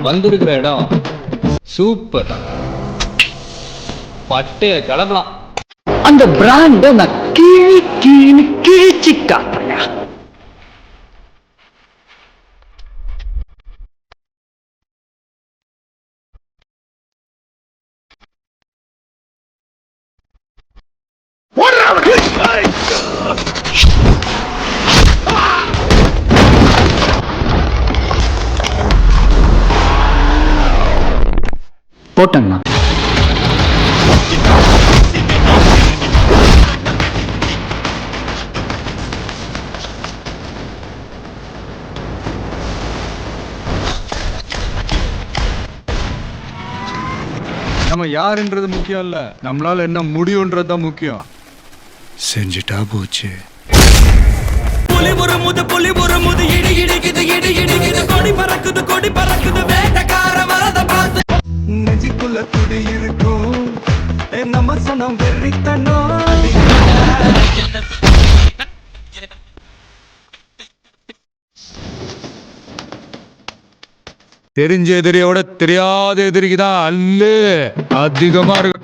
வந்திருக்கிற இடம் சூப்பர், பட்டைய கிளம்பலாம். அந்த பிராண்ட நான் கிழிச்சு காட்டுறேன். போட்டேங்கண்ணா. நம்ம யாருன்றது முக்கியம் இல்ல, நம்மளால என்ன முடியும்ன்றதுதான் முக்கியம். செஞ்சுட்டா போச்சு. புலி ஒரு முது இடி இடிக்குது இடி இடிக்குது, கொடி பறக்குது வேட்டக்கார மரத பார்த்து நெஞ்சுக்குள்ள துடி இருக்கும். நம்ம சொன்ன வெறித்தனோ தெரிஞ்ச எதிரியோட தெரியாத எதிரிக்குதான் அல்லு அதிகமா இருக்கு.